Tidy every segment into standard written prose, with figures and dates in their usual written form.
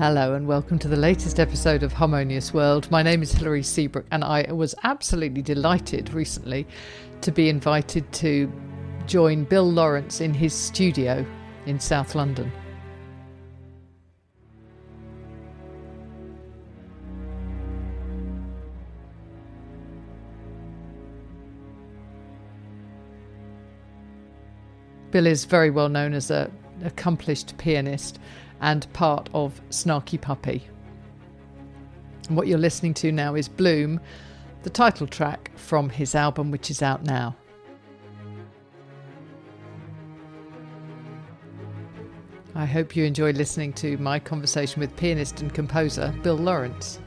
Hello and welcome to the latest episode of Harmonious World. My name is Hilary Seabrook and I was absolutely delighted recently to be invited to join Bill Laurance in his studio in South London. Bill is very well known as an accomplished pianist and part of Snarky Puppy. And what you're listening to now is Bloom, the title track from his album, which is out now. I hope you enjoy listening to my conversation with pianist and composer Bill Laurance.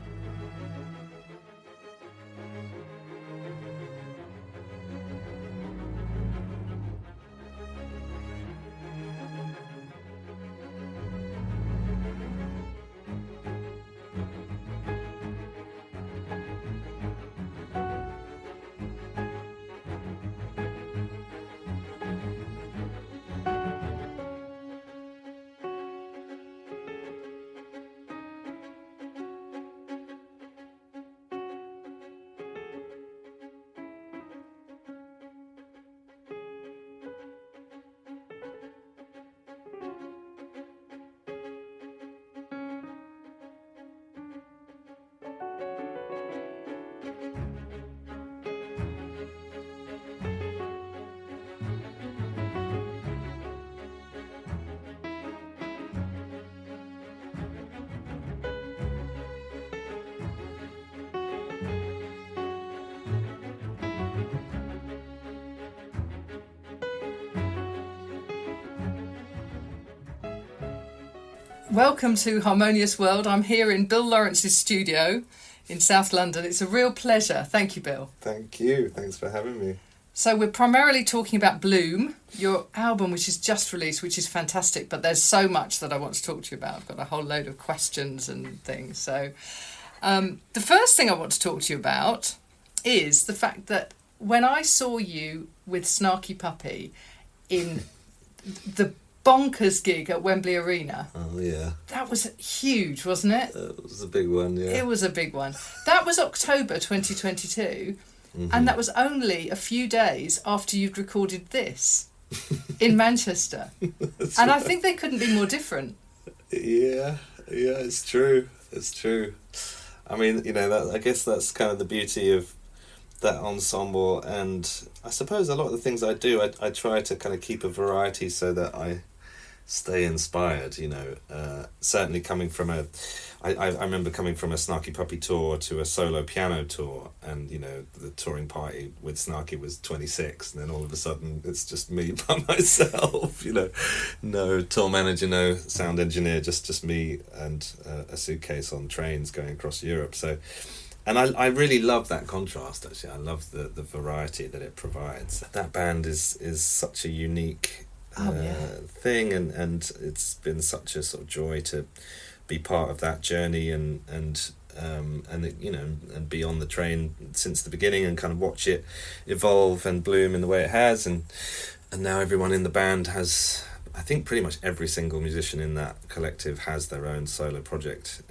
Welcome to Harmonious World. I'm here in Bill Laurance's studio in South London. It's a real pleasure. Thank you, Bill. Thank you. Thanks for having me. So we're primarily talking about Bloom, your album, which is just released, which is fantastic. But there's so much that I want to talk to you about. I've got a whole load of questions and things. So the first thing I want to talk to you about is the fact that when I saw you with Snarky Puppy in the bonkers gig at Wembley Arena. Oh, yeah. That was huge, wasn't it? It was a big one, yeah. It was a big one. That was October 2022, and that was only a few days after you'd recorded this in Manchester. And right. I think they couldn't be more different. Yeah, it's true. It's true. I mean, I guess that's kind of the beauty of that ensemble, and I suppose a lot of the things I do, I try to kind of keep a variety so that I stay inspired, certainly coming from I remember coming from a Snarky Puppy tour to a solo piano tour, and the touring party with Snarky was 26, and then all of a sudden it's just me by myself, no tour manager, no sound engineer, just me and a suitcase on trains going across Europe. So, and I really love that contrast, actually. I love the variety that it provides. That band is such a unique thing, and it's been such a sort of joy to be part of that journey and be on the train since the beginning and kind of watch it evolve and bloom in the way it has, and now everyone in the band has, I think pretty much every single musician in that collective has their own solo project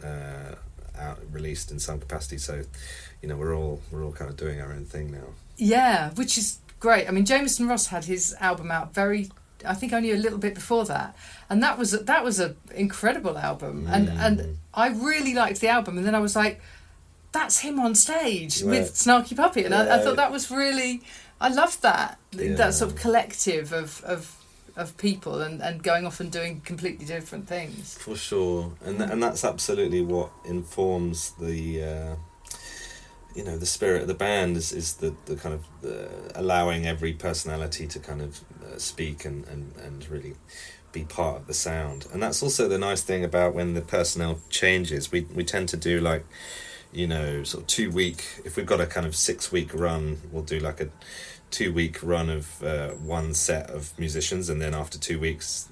out released in some capacity, so we're all kind of doing our own thing now. Yeah, which is great. I mean, Jameson Ross had his album out I think only a little bit before that, and that was an incredible album, and I really liked the album, and then I was like, that's him on stage with Snarky Puppy, and I thought that was really, I loved that sort of collective of people and going off and doing completely different things. For sure, and that's absolutely what informs the the spirit of the band is the kind of allowing every personality to kind of speak and really be part of the sound. And that's also the nice thing about when the personnel changes. We tend to do like, sort of 2 week, if we've got a kind of 6 week run, we'll do like a 2 week run of one set of musicians, and then after 2 weeks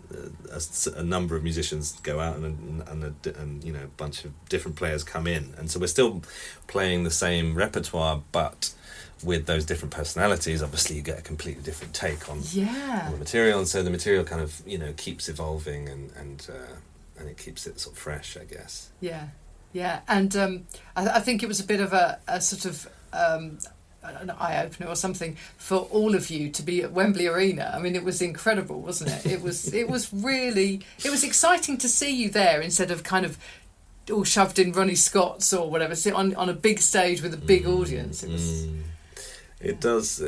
a number of musicians go out and a bunch of different players come in, and so we're still playing the same repertoire, but with those different personalities, obviously you get a completely different take on the material, and so the material kind of keeps evolving and it keeps it sort of fresh, I guess. Yeah, and I think it was a bit of a sort of an eye-opener or something for all of you to be at Wembley Arena. I mean, it was incredible, wasn't it? It was exciting to see you there instead of kind of all shoved in Ronnie Scott's or whatever, sit on a big stage with a big audience. It does,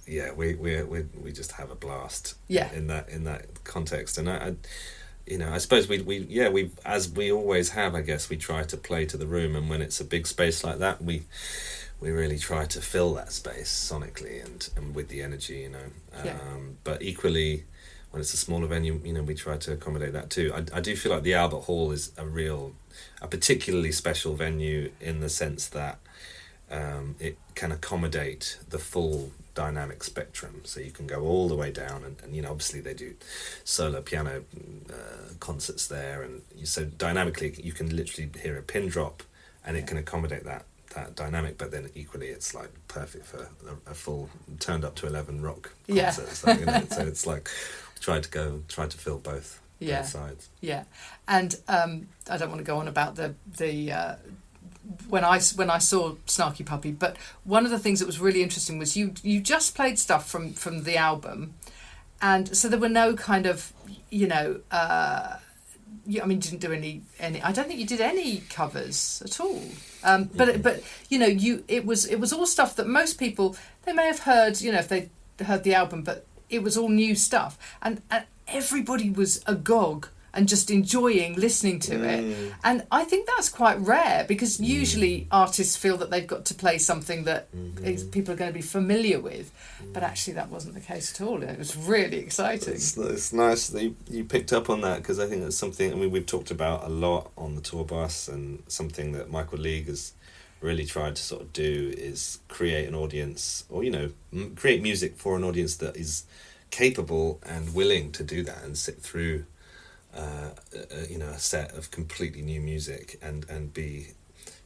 we just have a blast. Yeah. In that context, and I suppose we as we always have, I guess we try to play to the room, and when it's a big space like that, we really try to fill that space sonically and with the energy, but equally when it's a smaller venue, we try to accommodate that too. I do feel like the Albert Hall is a particularly special venue in the sense that it can accommodate the full dynamic spectrum, so you can go all the way down, and obviously they do solo piano concerts there, and so dynamically you can literally hear a pin drop, and it can accommodate that dynamic, but then equally it's like perfect for a full turned up to 11 rock concert. So it's like try to fill both sides. Yeah, and I don't want to go on about the when I saw Snarky Puppy, but one of the things that was really interesting was you just played stuff from the album, and so there were no kind of you didn't do any. I don't think you did any covers at all. But it was all stuff that most people, they may have heard, if they heard the album, but it was all new stuff, and everybody was agog and just enjoying listening to it. And I think that's quite rare, because usually artists feel that they've got to play something that people are going to be familiar with, but actually that wasn't the case at all, and it was really exciting. It's nice that you picked up on that, because I think that's something we've talked about a lot on the tour bus, and something that Michael League has really tried to sort of do is create an audience, or create music for an audience that is capable and willing to do that and sit through a set of completely new music and be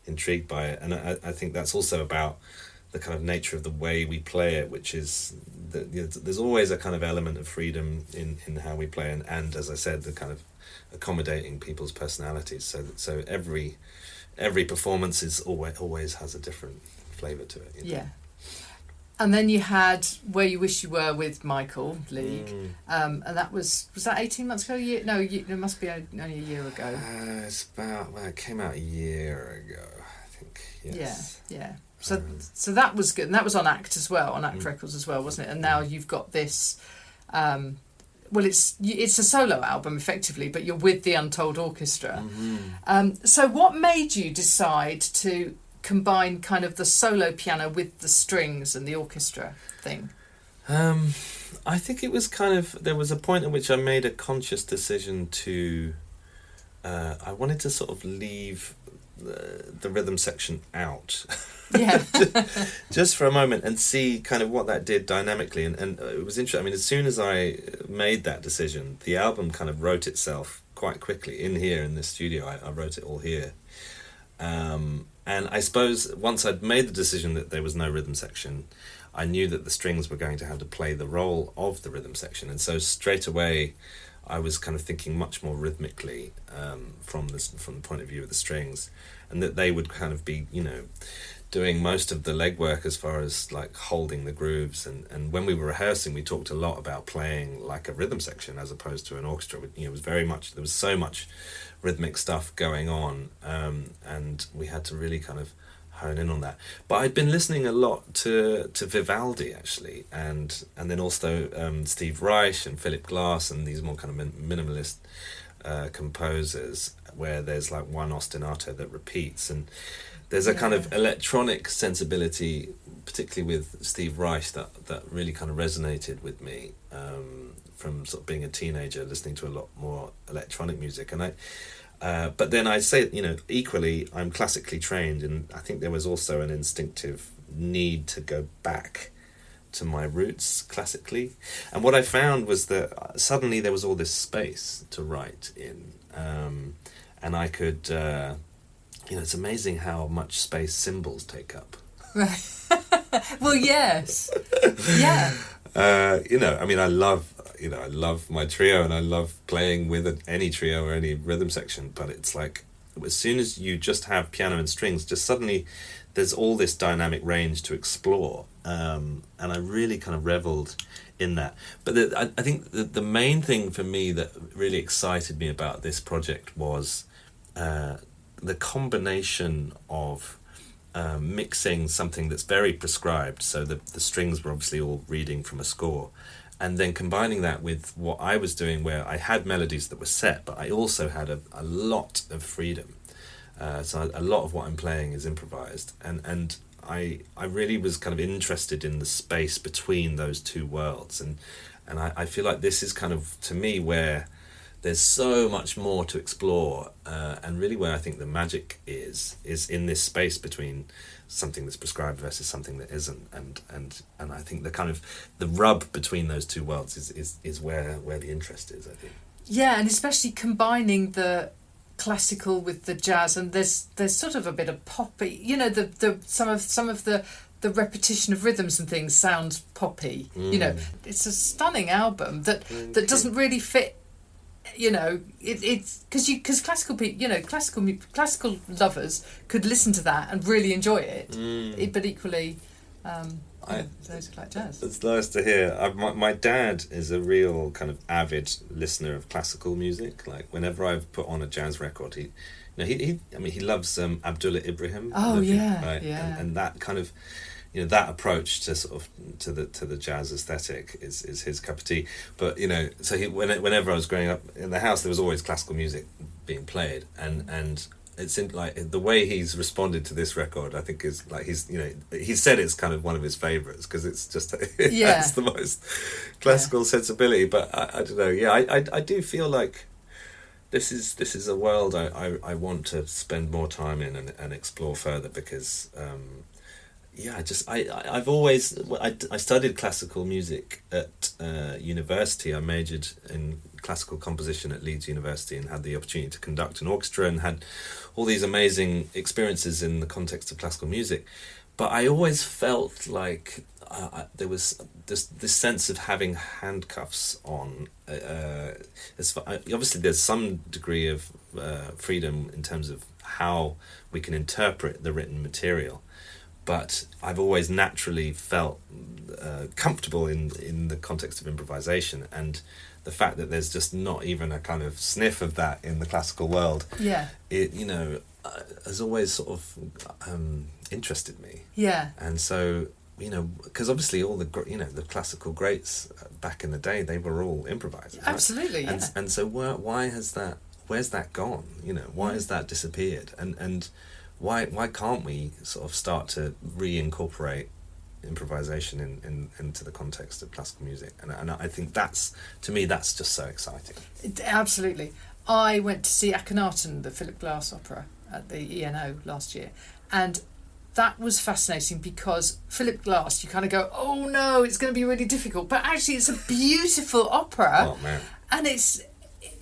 intrigued by it. And I think that's also about the kind of nature of the way we play it, which is that there's always a kind of element of freedom in how we play, and as I said, the kind of accommodating people's personalities, so every performance is always has a different flavour to it. Yeah. And then you had Where You Wish You Were with Michael League, and that was that 18 months ago? It must be only a year ago. It came out a year ago, I think. Yes. Yeah. So that was good, and that was on ACT as well, on ACT Records as well, wasn't it? And now you've got this. It's a solo album effectively, but you're with the Untold Orchestra. So what made you decide to combine kind of the solo piano with the strings and the orchestra thing? I think it was there was a point at which I made a conscious decision to I wanted to sort of leave the rhythm section out. Yeah. just for a moment, and see kind of what that did dynamically, and it was interesting. I mean, as soon as I made that decision, the album kind of wrote itself quite quickly in this studio. I wrote it all here. And I suppose once I'd made the decision that there was no rhythm section, I knew that the strings were going to have to play the role of the rhythm section. And so straight away, I was kind of thinking much more rhythmically from the point of view of the strings, and that they would kind of be, doing most of the legwork as far as like holding the grooves. And when we were rehearsing, we talked a lot about playing like a rhythm section as opposed to an orchestra. It was there was so much rhythmic stuff going on, and we had to really kind of hone in on that. But I'd been listening a lot to Vivaldi actually, and then also Steve Reich and Philip Glass and these more kind of minimalist composers, where there's like one ostinato that repeats, and there's a kind of electronic sensibility, particularly with Steve Reich, that really kind of resonated with me from sort of being a teenager, listening to a lot more electronic music. And but then I say, equally, I'm classically trained, and I think there was also an instinctive need to go back to my roots classically. And what I found was that suddenly there was all this space to write in, and I could, it's amazing how much space cymbals take up. Well, yes. Yeah. I mean, I love my trio, and I love playing with any trio or any rhythm section, but it's like, as soon as you just have piano and strings, just suddenly there's all this dynamic range to explore, and I really kind of reveled in that. But I think the main thing for me that really excited me about this project was the combination of mixing something that's very prescribed, so the strings were obviously all reading from a score, and then combining that with what I was doing, where I had melodies that were set, but I also had a lot of freedom. So a lot of what I'm playing is improvised, and I really was kind of interested in the space between those two worlds, and I feel like this is kind of, to me, where there's so much more to explore, and really where I think the magic is in this space between something that's prescribed versus something that isn't, and I think the kind of the rub between those two worlds is where the interest is, I think. Yeah, and especially combining the classical with the jazz, and there's sort of a bit of poppy, the some of the repetition of rhythms and things sounds poppy. It's a stunning album that doesn't really fit. It's because classical people, classical lovers could listen to that and really enjoy it, but equally those who like jazz. It's nice to hear. My dad is a real kind of avid listener of classical music. Like, whenever I've put on a jazz record, he loves Abdullah Ibrahim. Oh yeah, right? Yeah. And that kind of, that approach to sort of to the jazz aesthetic is his cup of tea. But so whenever I was growing up in the house, there was always classical music being played, and it seemed like the way he's responded to this record, I think, is like he said it's kind of one of his favourites because it's just it's the most classical sensibility. But I don't know. Yeah, I do feel like this is a world I want to spend more time in and explore further, because I've always I studied classical music at university. I majored in classical composition at Leeds University and had the opportunity to conduct an orchestra and had all these amazing experiences in the context of classical music. But I always felt like there was this sense of having handcuffs on. Obviously, there's some degree of freedom in terms of how we can interpret the written material. But I've always naturally felt comfortable in the context of improvisation, and the fact that there's just not even a kind of sniff of that in the classical world, it has always sort of interested me. Yeah. And so, because obviously all the classical greats back in the day, they were all improvisers. Absolutely. Right? Yeah. And so where's that gone? Why has that disappeared? And why can't we sort of start to reincorporate improvisation into the context of classical music? And I think that's just so exciting. Absolutely. I went to see Akhenaten, the Philip Glass opera, at the ENO last year, and that was fascinating because Philip Glass, you kind of go, oh no, it's going to be really difficult, but actually it's a beautiful opera. Oh man. And it's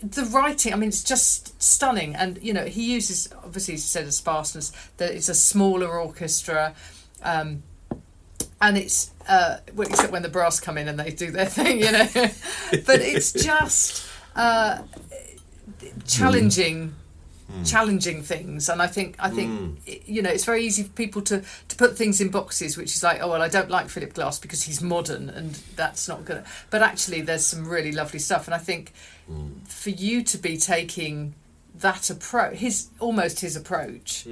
the writing, I mean, it's just stunning. And he uses, obviously, as you said, a sparseness, that it's a smaller orchestra, and it's except when the brass come in and they do their thing, but it's just challenging things. And I think it's very easy for people to put things in boxes, which is like, oh well, I don't like Philip Glass because he's modern and that's not good. But actually there's some really lovely stuff, and I think for you to be taking that approach, his approach,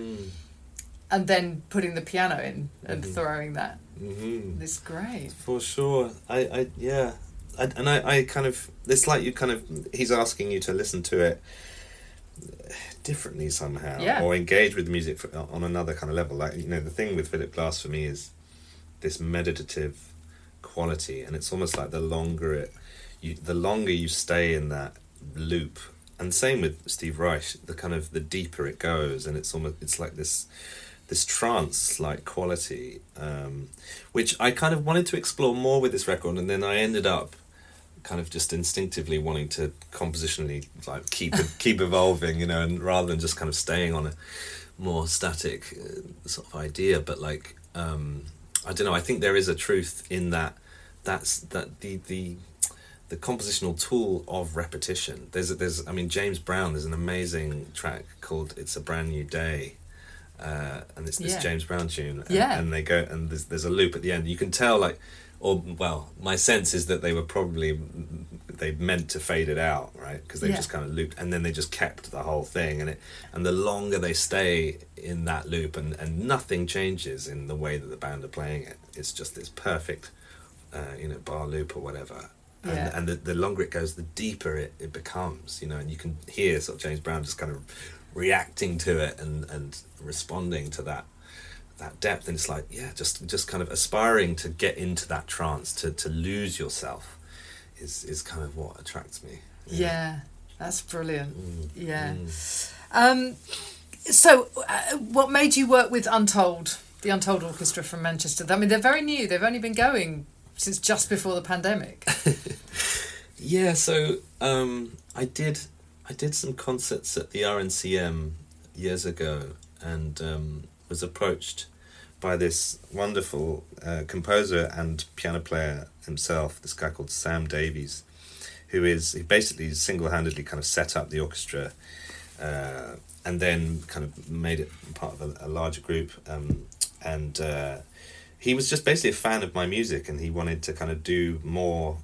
and then putting the piano in and throwing that, is great. For sure. I kind of, it's like he's asking you to listen to it differently somehow, or engage with the music on another kind of level. Like, the thing with Philip Glass for me is this meditative quality, and it's almost like the longer you stay in that loop, and same with Steve Reich, the deeper it goes, and it's like this trance like quality, which I kind of wanted to explore more with this record, and then I ended up kind of just instinctively wanting to compositionally like keep evolving, and rather than just kind of staying on a more static sort of idea. But like I don't know, I think there is a truth in that that's that the compositional tool of repetition. There's I mean, James Brown, there's an amazing track called "It's a Brand New Day," and it's this James Brown tune, and they go, and there's a loop at the end. You can tell, like, or well, my sense is that they meant to fade it out, right? Because they just kind of looped, and then they just kept the whole thing, and the longer they stay in that loop, and nothing changes in the way that the band are playing it. It's just this perfect, bar loop or whatever. And the longer it goes, the deeper it becomes, and you can hear sort of James Brown just kind of reacting to it and responding to that depth. And it's like, just kind of aspiring to get into that trance, to lose yourself is kind of what attracts me. Yeah, that's brilliant. So what made you work with the Untold Orchestra from Manchester? I mean, they're very new. They've only been going since just before the pandemic. So I did some concerts at the RNCM years ago, and was approached by this wonderful composer and piano player himself, this guy called Sam Davies, he basically single-handedly kind of set up the orchestra, and then kind of made it part of a larger group, and he was just basically a fan of my music, and he wanted to kind of do more.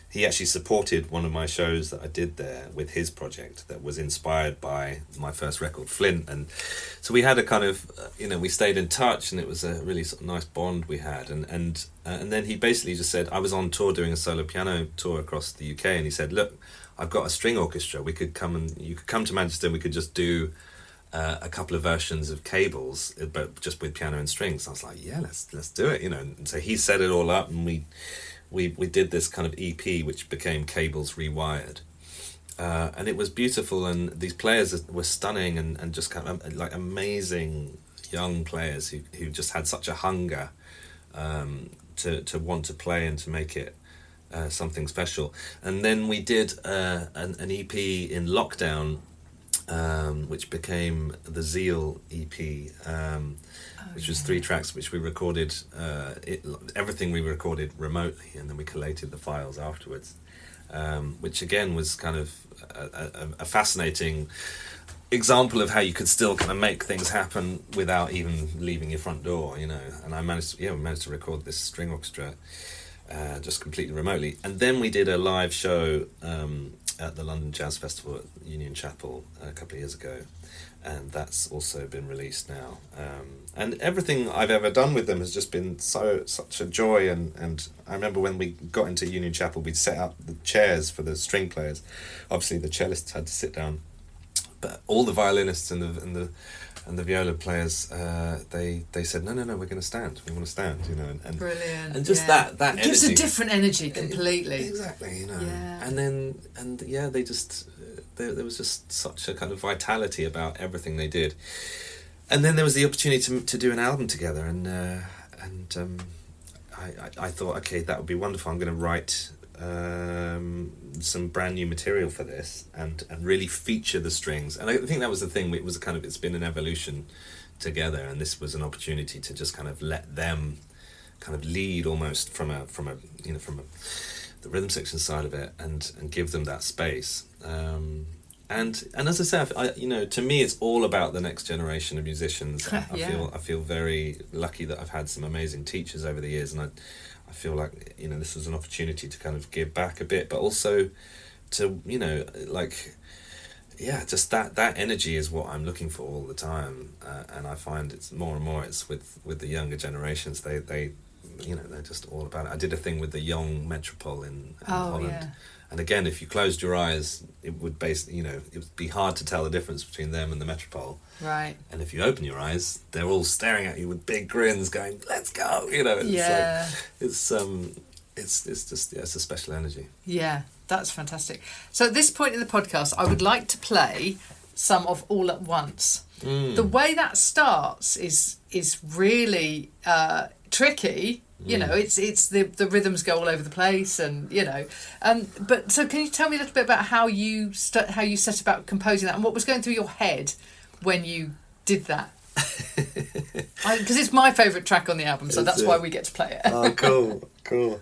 He actually supported one of my shows that I did there with his project that was inspired by my first record, Flint. And so we had a kind of, we stayed in touch, and it was a really sort of nice bond we had. And then he basically just said, I was on tour doing a solo piano tour across the UK, and he said, look, I've got a string orchestra. You could come to Manchester, and we could just do a couple of versions of Cables, but just with piano and strings. I was like, yeah, let's do it, And so he set it all up, and we did this kind of EP, which became Cables Rewired, and it was beautiful. And these players were stunning, and just kind of like amazing young players who just had such a hunger to want to play and to make it something special. And then we did an EP in lockdown, which became the Zeal EP, which was 3 tracks, which we recorded, everything we recorded remotely, and then we collated the files afterwards, which again was kind of a fascinating example of how you could still kind of make things happen without even leaving your front door, And we managed to record this string orchestra just completely remotely. And then we did a live show at the London Jazz Festival at Union Chapel a couple of years ago, and that's also been released now. And everything I've ever done with them has just been such a joy. And I remember when we got into Union Chapel, we'd set up the chairs for the string players. Obviously, the cellists had to sit down, but all the violinists and the viola players, they said, no, we're going to stand. We want to stand, And brilliant. And just that energy. It gives a different energy completely. Exactly, Yeah. And they just, there was just such a kind of vitality about everything they did. And then there was the opportunity to do an album together, and I thought, okay, that would be wonderful. I'm going to write some brand new material for this and really feature the strings. And I think that was the thing. It was it's been an evolution together, and this was an opportunity to just kind of let them kind of lead almost from the rhythm section side of it, and give them that space. And as I say, to me, it's all about the next generation of musicians. I feel very lucky that I've had some amazing teachers over the years, and I feel like this was an opportunity to kind of give back a bit, but also to just that energy is what I'm looking for all the time, and I find it's more and more it's with the younger generations. They're just all about it. I did a thing with the Young Metropole in Holland. Yeah. And again, if you closed your eyes, it would it would be hard to tell the difference between them and the Metropole. Right. And if you open your eyes, they're all staring at you with big grins, going, "Let's go!" It's it's a special energy. Yeah, that's fantastic. So at this point in the podcast, I would like to play some of All at Once. The way that starts is really tricky. It's the rhythms go all over the place, and but so can you tell me a little bit about how you set about composing that, and what was going through your head when you did that? Because it's my favourite track on the album, so that's why we get to play it. Oh, cool.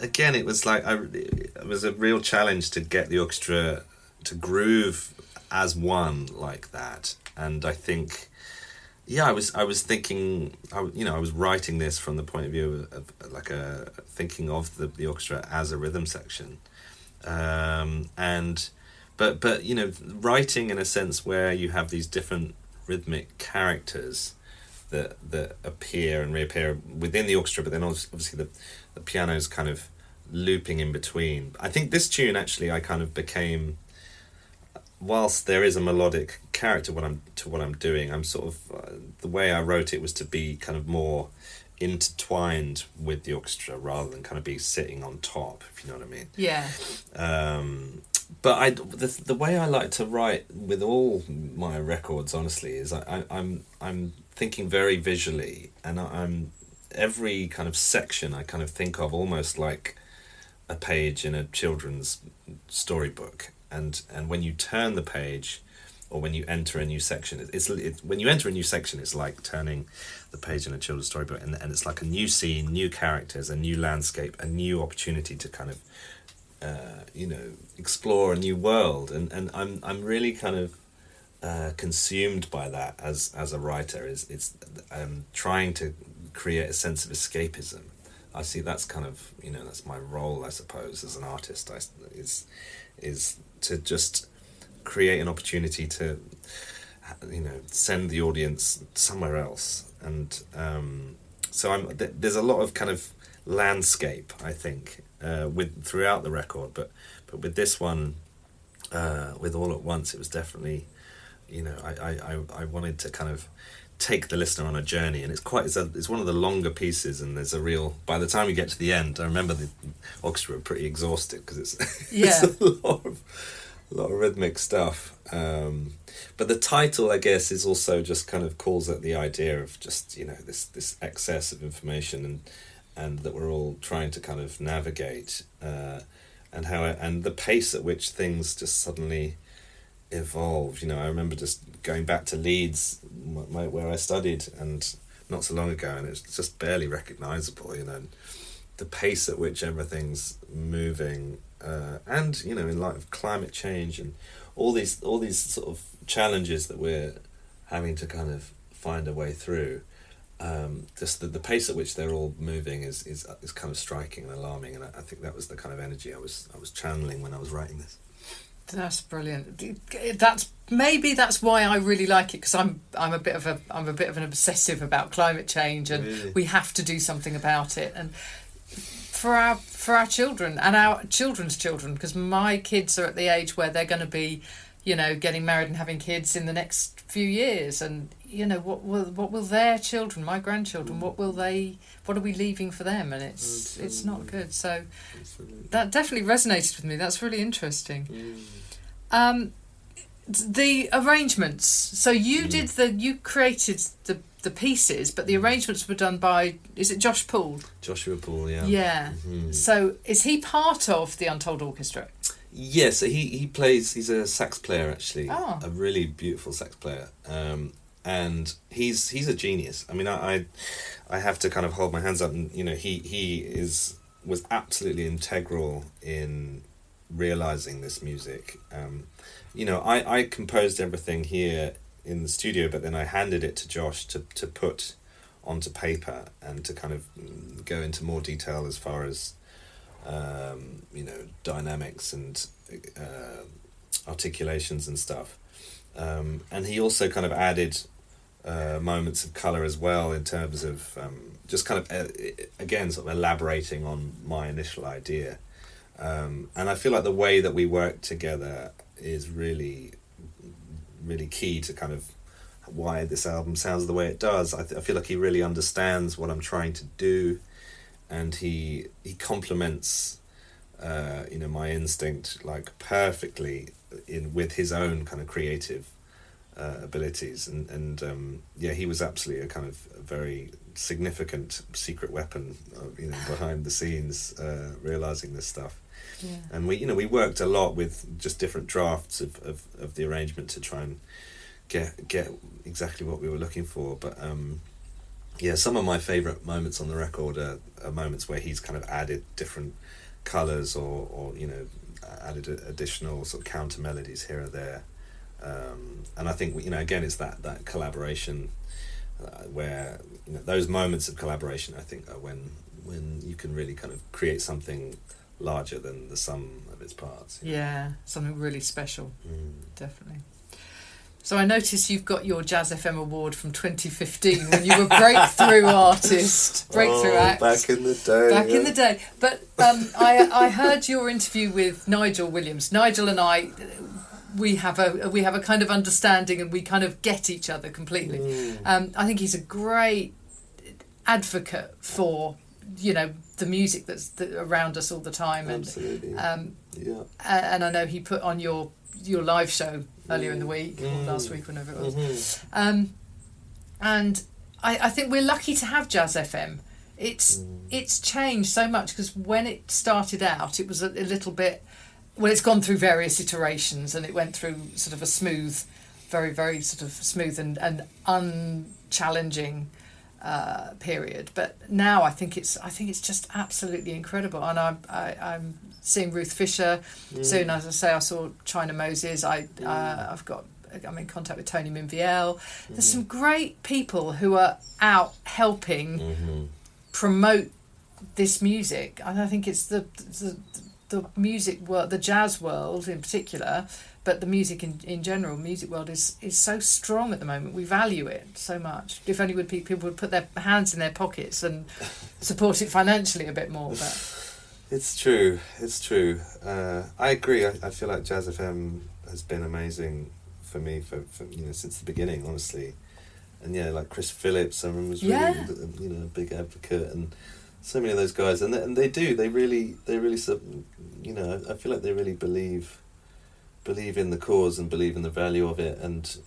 Again, it was like it was a real challenge to get the orchestra to groove as one like that, and I think, I was thinking, I was writing this from the point of view of like thinking of the orchestra as a rhythm section, but writing in a sense where you have these different rhythmic characters that appear and reappear within the orchestra, but then obviously the piano's kind of looping in between. I think this tune actually I kind of became, whilst there is a melodic character to what I'm doing, I'm sort of the way I wrote it was to be kind of more intertwined with the orchestra rather than kind of be sitting on top, if you know what I mean. Yeah. But the way I like to write with all my records, honestly, is I'm thinking very visually, and I'm every kind of section I kind of think of almost like a page in a children's storybook, and when you turn the page, or when you enter a new section, it's when you enter a new section, it's like turning the page in a children's storybook, and it's like a new scene, new characters, a new landscape, a new opportunity to kind of explore a new world, and I'm really kind of consumed by that as a writer. It's trying to create a sense of escapism. I see that's kind of, that's my role, I suppose, as an artist. Is to just create an opportunity to, send the audience somewhere else. And so there's a lot of kind of landscape, I think, throughout the record. But with this one, with All at Once, it was definitely, I wanted to kind of take the listener on a journey, and it's one of the longer pieces, and there's a real, by the time you get to the end, I remember the orchestra were pretty exhausted because it's a lot of rhythmic stuff, but the title, I guess, is also just kind of calls at the idea of just this excess of information and that we're all trying to kind of navigate, and the pace at which things just suddenly evolve. I remember just going back to Leeds, where I studied, and not so long ago, and it's just barely recognisable. The pace at which everything's moving, and in light of climate change and all these sort of challenges that we're having to kind of find a way through. Just the pace at which they're all moving is kind of striking and alarming, and I think that was the kind of energy I was channeling when I was writing this. That's brilliant. That's why I really like it, because I'm a bit of an obsessive about climate change, and really? We have to do something about it, and for our children and our children's children, because my kids are at the age where they're going to be getting married and having kids in the next few years, and what will their children, my grandchildren, what are we leaving for them? And it's not good. So that definitely resonated with me. That's really interesting. The arrangements. So you you created the pieces, but the arrangements were done by, is it Josh Poole? Joshua Poole, yeah. Yeah. So is he part of the Untold Orchestra? Yes, he plays. He's a sax player, actually. Oh. A really beautiful sax player, and he's a genius. I mean, I have to kind of hold my hands up, and he was absolutely integral in realizing this music. I composed everything here in the studio, but then I handed it to Josh to put onto paper and to kind of go into more detail as far as dynamics and articulations and stuff, and he also kind of added moments of colour as well, in terms of just kind of again sort of elaborating on my initial idea, and I feel like the way that we work together is really really key to kind of why this album sounds the way it does. I feel like he really understands what I'm trying to do, and he complements my instinct like perfectly with his own kind of creative abilities, and he was absolutely a kind of a very significant secret weapon behind the scenes, realizing this stuff. Yeah. And we worked a lot with just different drafts of the arrangement to try and get exactly what we were looking for, but some of my favourite moments on the record are moments where he's kind of added different colours or added additional sort of counter melodies here or there, and I think again it's that collaboration where those moments of collaboration I think are when you can really kind of create something larger than the sum of its parts. Yeah, something really special. Definitely. So I noticed you've got your Jazz FM award from 2015 when you were breakthrough artist, breakthrough act. Back in the day. In the day. But I heard your interview with Nigel Williams. Nigel and I, we have a kind of understanding, and we kind of get each other completely. I think he's a great advocate for the music that's around us all the time. Absolutely. And I know he put on your live show earlier in the week, or last week, whenever it was. And I think we're lucky to have Jazz FM. It's changed so much, because when it started out, it was a little bit, well, it's gone through various iterations, and it went through sort of a smooth, very, very sort of smooth and unchallenging period. But now I think it's just absolutely incredible, and I'm seeing Ruth Fisher soon. As I say, I saw China Moses. I'm in contact with Tony Minviel. There's some great people who are out helping promote this music, and I think it's the music world, the jazz world in particular, but the music in general, music world is so strong at the moment. We value it so much. If only people would put their hands in their pockets and support it financially a bit more. But it's true. I agree. I feel like Jazz FM has been amazing for me for since the beginning, honestly. And like Chris Phillips, I remember, was really a big advocate, and so many of those guys, and they really I feel like they really believe in the cause and believe in the value of it, and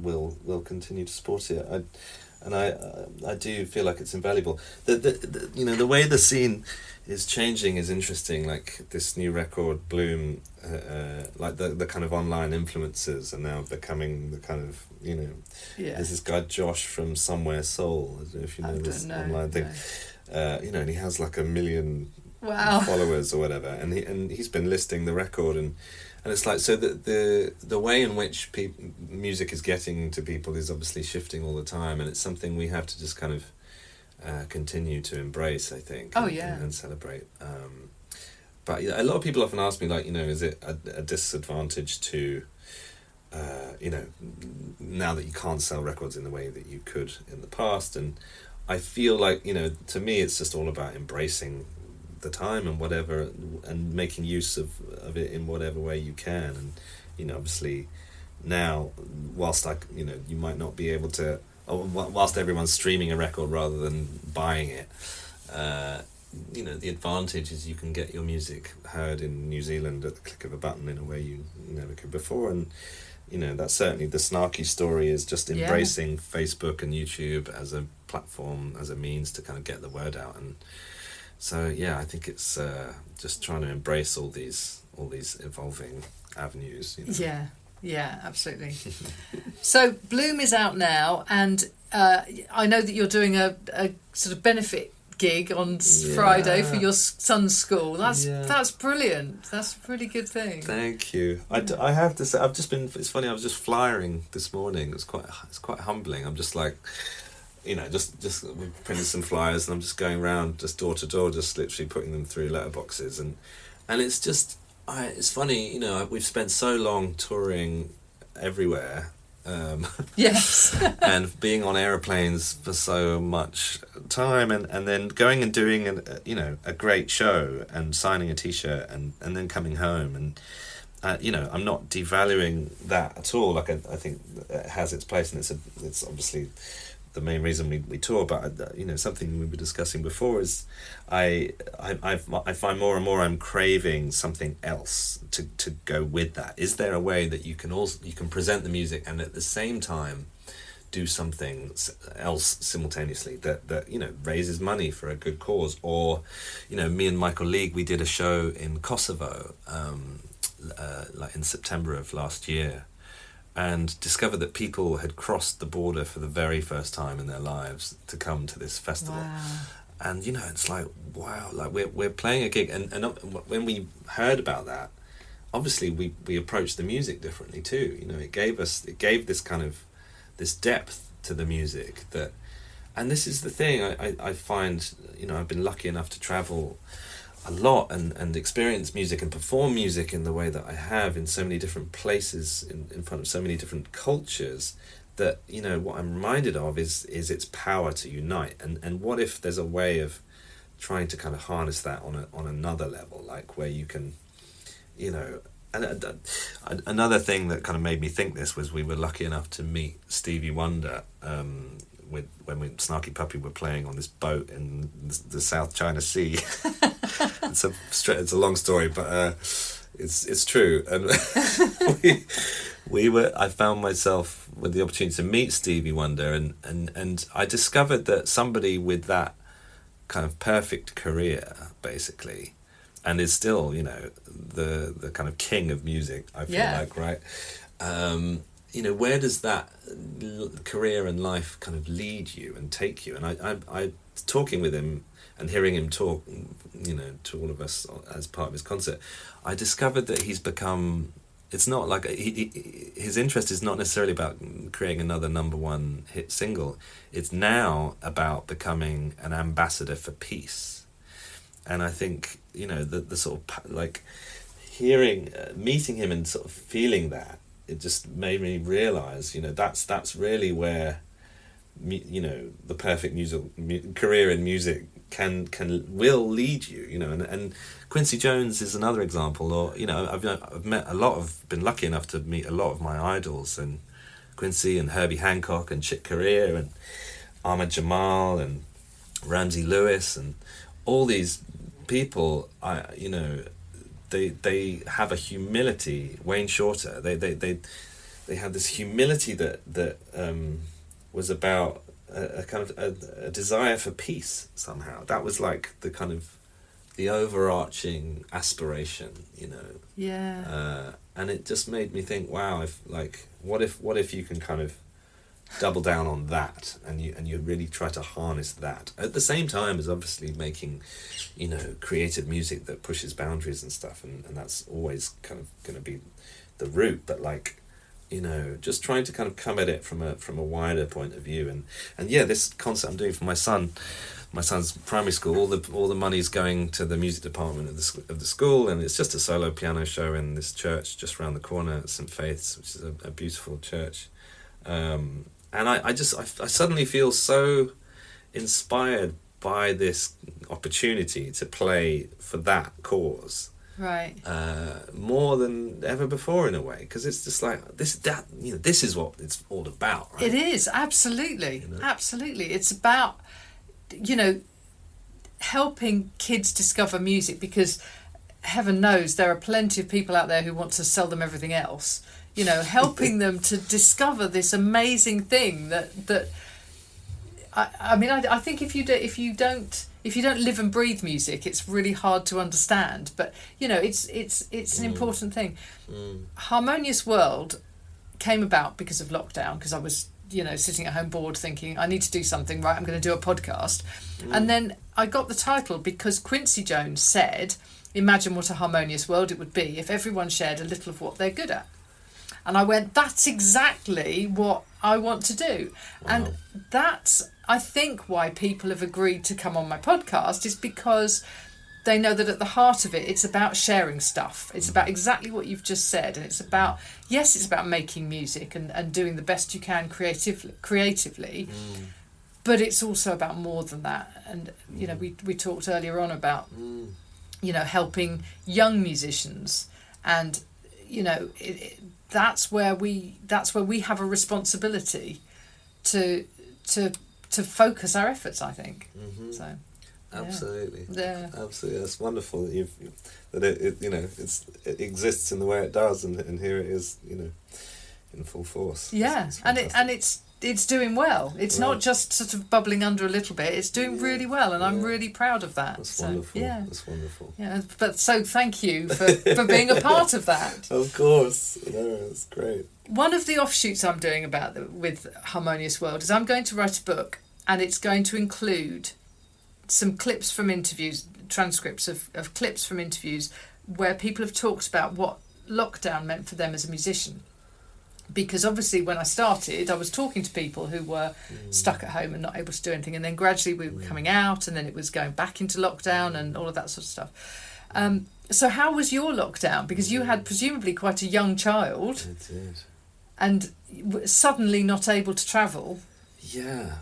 will continue to support it. I do feel like it's invaluable. The way the scene is changing is interesting. Like this new record, Bloom, like the kind of online influencers are now becoming the kind of There's this guy Josh from Somewhere Soul. I don't know if you know this online thing. And he has like 1 million followers or whatever, and he's been listing the record, and it's like, so the way in which music is getting to people is obviously shifting all the time, and it's something we have to just kind of continue to embrace, I think. And celebrate. But a lot of people often ask me, like, is it a disadvantage to now that you can't sell records in the way that you could in the past? And I feel like, to me, it's just all about embracing the time and whatever, and making use of it in whatever way you can. And obviously now, whilst you might not be able to, whilst everyone's streaming a record rather than buying it, the advantage is you can get your music heard in New Zealand at the click of a button in a way you never could before. And that's certainly the Snarky story, is just embracing Facebook and YouTube as a platform, as a means to kind of get the word out. And so I think it's just trying to embrace all these evolving avenues. Yeah, absolutely. So Bloom is out now, and I know that you're doing a sort of benefit gig on Friday for your son's school. That's brilliant. That's a really good thing. Thank you. I have to say, it's funny, I was just flyering this morning. It's quite humbling. I'm just like, just we printed some flyers, and I'm just going around just door to door, just literally putting them through letterboxes, and it's just it's funny, we've spent so long touring everywhere, yes, and being on aeroplanes for so much time, and then going and doing a great show and signing a t-shirt and then coming home, and I'm not devaluing that at all. Like I think it has its place, and it's obviously the main reason we tour. But something we were discussing before is I find more and more I'm craving something else to go with that. Is there a way that you can present the music and at the same time do something else simultaneously that raises money for a good cause? Or me and Michael League, we did a show in Kosovo like in September of last year, and discovered that people had crossed the border for the very first time in their lives to come to this festival. Wow. And it's like, wow, like we're playing a gig, and when we heard about that, obviously we approached the music differently too. It gave this kind of this depth to the music that, and this is the thing I find, I've been lucky enough to travel a lot and experience music and perform music in the way that I have in so many different places in front of so many different cultures, that what I'm reminded of is its power to unite. And what if there's a way of trying to kind of harness that on another level, like where you can and another thing that kind of made me think this was, we were lucky enough to meet Stevie Wonder when we Snarky Puppy were playing on this boat in the South China Sea. It's a long story, but it's true. And I found myself with the opportunity to meet Stevie Wonder, and I discovered that somebody with that kind of perfect career, basically, and is still the kind of king of music, I feel like, right? Where does that career and life kind of lead you and take you? And I talking with him and hearing him talk, to all of us as part of his concert, I discovered that he's become, it's not like, his interest is not necessarily about creating another number one hit single. It's now about becoming an ambassador for peace. And I think, the sort of, like, meeting him and sort of feeling that, it just made me realise, that's really where, the perfect career in music will lead you, and Quincy Jones is another example. Or I've been lucky enough to meet a lot of my idols, and Quincy and Herbie Hancock and Chick Corea and Ahmad Jamal and Ramsey Lewis and all these people. They have a humility. Wayne Shorter, they had this humility that was about a kind of a desire for peace somehow. That was like the kind of the overarching aspiration, and it just made me think, wow, what if you can kind of double down on that, and you really try to harness that at the same time as obviously making creative music that pushes boundaries and stuff, and that's always kind of going to be the route, but just trying to kind of come at it from a wider point of view. And this concert I'm doing for my son's primary school, all the money's going to the music department of the school, and it's just a solo piano show in this church just around the corner at St. Faith's, which is a beautiful church. And I suddenly feel so inspired by this opportunity to play for that cause. Right. More than ever before in a way, because it's just like this is what it's all about, right? It is, absolutely. Absolutely. It's about, helping kids discover music, because heaven knows there are plenty of people out there who want to sell them everything else. Helping them to discover this amazing thing that I think if you don't live and breathe music, it's really hard to understand. But it's an important thing. Harmonious World came about because of lockdown, because I was sitting at home bored thinking I need to do something, right, I'm going to do a podcast. And then I got the title because Quincy Jones said, imagine what a harmonious world it would be if everyone shared a little of what they're good at. And I went, that's exactly what I want to do. Wow. And that's, I think, why people have agreed to come on my podcast, is because they know that at the heart of it, it's about sharing stuff. It's about exactly what you've just said. And it's about, yes, it's about making music and doing the best you can creatively. But it's also about more than that. And, we talked earlier on about, helping young musicians. And, that's where we have a responsibility to focus our efforts, I think. So absolutely, yeah. Absolutely. That's wonderful that it exists in the way it does, and here it is, in full force. Yeah, it's doing well. It's not just sort of bubbling under a little bit. It's doing really well, and I'm really proud of that. That's wonderful. Yeah. That's wonderful. Yeah, but so thank you for being a part of that. Of course. No, that's great. One of the offshoots I'm doing with Harmonious World is I'm going to write a book, and it's going to include some clips from interviews, transcripts of clips from interviews where people have talked about what lockdown meant for them as a musician. Because obviously when I started, I was talking to people who were stuck at home and not able to do anything, and then gradually we were coming out, and then it was going back into lockdown and all of that sort of stuff. So how was your lockdown? Because you had presumably quite a young child. I did. And suddenly not able to travel. Yeah.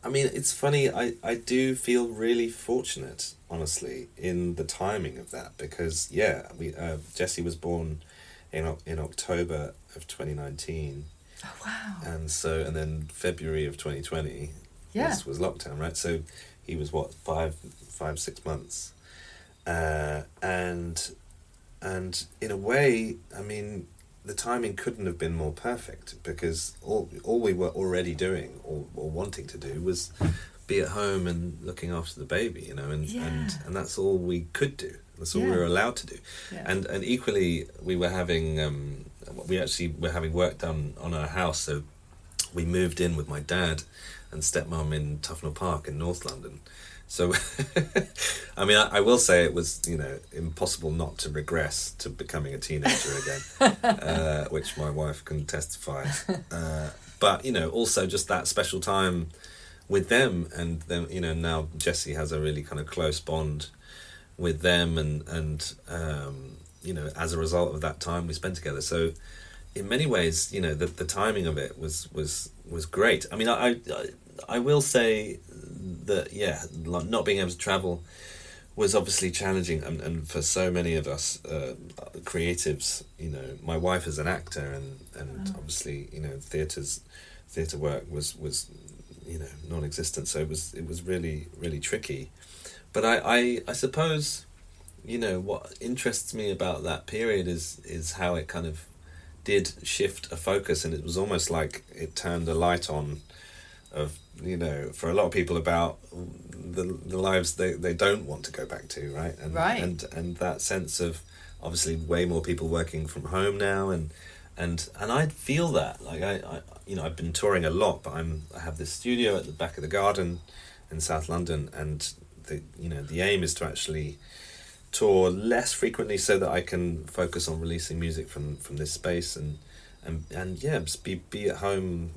I mean, it's funny, I do feel really fortunate, honestly, in the timing of that, because, Jessie was born in October of 2019. Oh, wow. And then February of 2020 was lockdown, right? So he was, 5-6 months. And in a way, I mean, the timing couldn't have been more perfect, because all we were already doing or wanting to do was be at home and looking after the baby, and that's all we could do. That's all we were allowed to do. Yeah. And equally, we were having work done on our house, so we moved in with my dad and stepmom in Tufnell Park in North London. So, I mean, I will say it was, impossible not to regress to becoming a teenager again, which my wife can testify. But, also just that special time with them, and then, now Jessie has a really kind of close bond with them, and as a result of that time we spent together. So, in many ways, the timing of it was great. I mean, I will say that, not being able to travel was obviously challenging, and for so many of us creatives, my wife is an actor, and obviously, theatre work was non-existent, so it was really, really tricky. But I suppose, what interests me about that period is how it kind of did shift a focus, and it was almost like it turned a light on of, for a lot of people about the lives they don't want to go back to, right? And that sense of obviously way more people working from home now, and I feel that, like I've been touring a lot, but I have this studio at the back of the garden in South London, and the aim is to actually tour less frequently so that I can focus on releasing music from this space, and just be at home,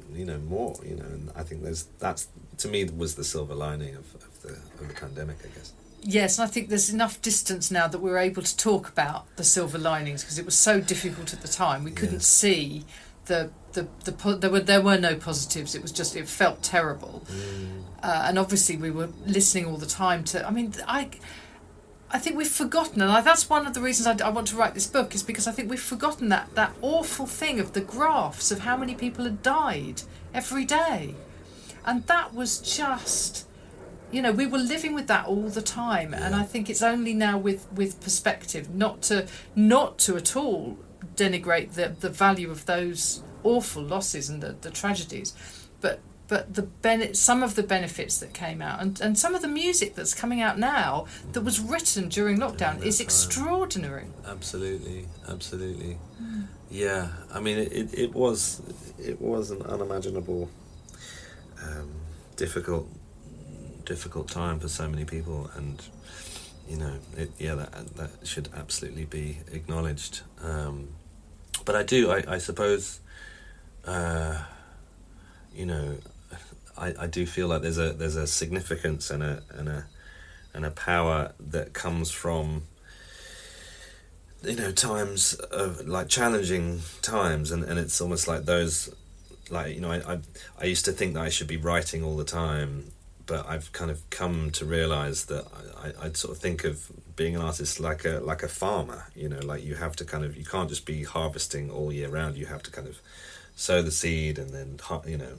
more, and I think that's to me was the silver lining of the pandemic, I guess. Yes, and I think there's enough distance now that we're able to talk about the silver linings, because it was so difficult at the time. We couldn't see the there were no positives. It was just, it felt terrible, and obviously we were listening all the time to. I mean, I think we've forgotten, and that's one of the reasons I want to write this book, is because I think we've forgotten that awful thing of the graphs of how many people had died every day, and that was just, you know, we were living with that all the time, and I think it's only now with perspective, not to at all denigrate the value of those awful losses and the tragedies, but some of the benefits that came out, and some of the music that's coming out now that was written during lockdown is extraordinary. Absolutely. Yeah, I mean it was an unimaginable difficult time for so many people, and you know that should absolutely be acknowledged. But I suppose you know, I do feel like there's a significance and a power that comes from, you know, times of like challenging times, and it's almost like those, like, you know, I used to think that I should be writing all the time, but I've kind of come to realise that I'd sort of think of being an artist like a farmer, you know, like you have to kind of, you can't just be harvesting all year round, you have to kind of sow the seed and then, you know,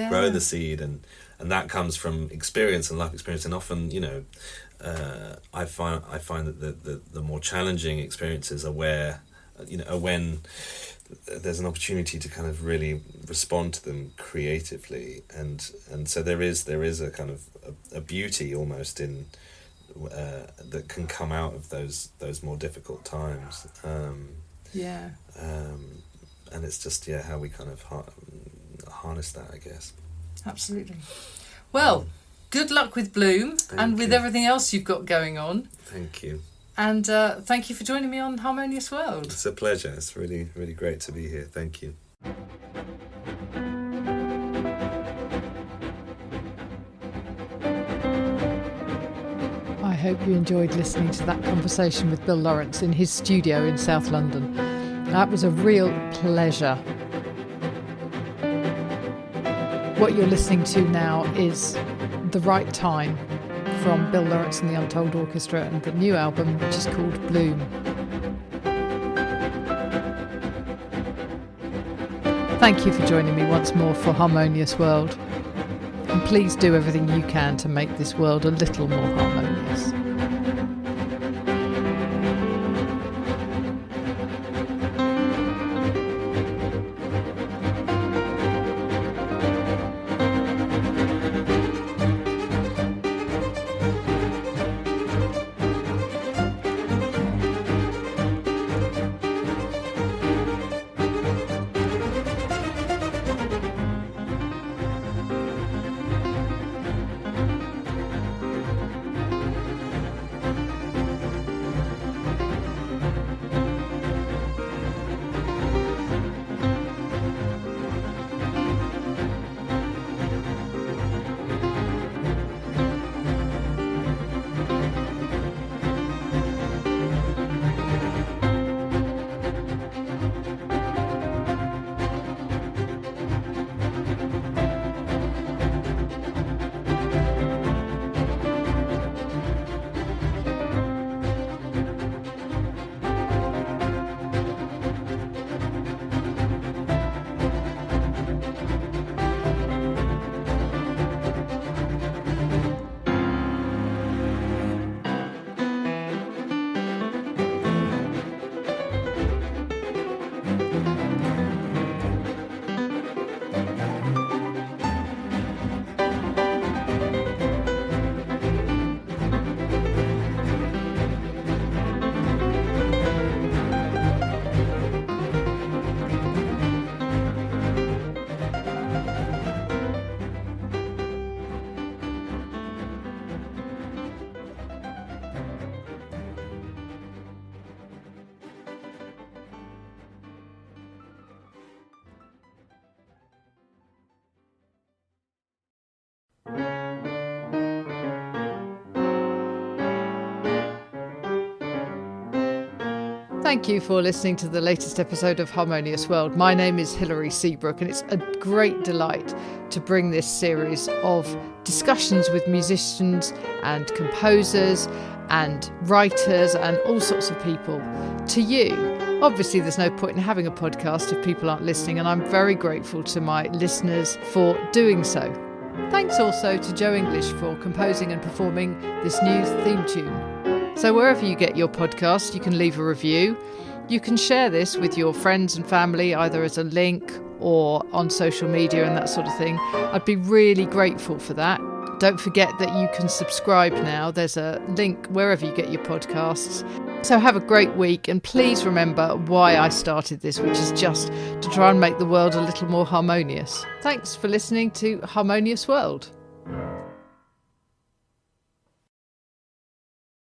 grow the seed, and that comes from experience and life experience, and often, you know, I find that the more challenging experiences are where, you know, when there's an opportunity to kind of really respond to them creatively, and so there is a kind of a beauty almost in that can come out of those more difficult times. And it's just how we kind of harness that, I guess. Absolutely. Well, good luck with Bloom and with everything else you've got going on. Thank you. And thank you for joining me on Harmonious World. It's a pleasure. It's really, really great to be here. Thank you. I hope you enjoyed listening to that conversation with Bill Laurance in his studio in South London. That was a real pleasure. What you're listening to now is The Right Time from Bill Laurance and the Untold Orchestra, and the new album, which is called Bloom. Thank you for joining me once more for Harmonious World. And please do everything you can to make this world a little more harmonious. Thank you for listening to the latest episode of Harmonious World. My name is Hilary Seabrook, and it's a great delight to bring this series of discussions with musicians and composers and writers and all sorts of people to you. Obviously, there's no point in having a podcast if people aren't listening, and I'm very grateful to my listeners for doing so. Thanks also to Joe English for composing and performing this new theme tune. So wherever you get your podcast, you can leave a review. You can share this with your friends and family, either as a link or on social media and that sort of thing. I'd be really grateful for that. Don't forget that you can subscribe now. There's a link wherever you get your podcasts. So have a great week, and please remember why I started this, which is just to try and make the world a little more harmonious. Thanks for listening to Harmonious World.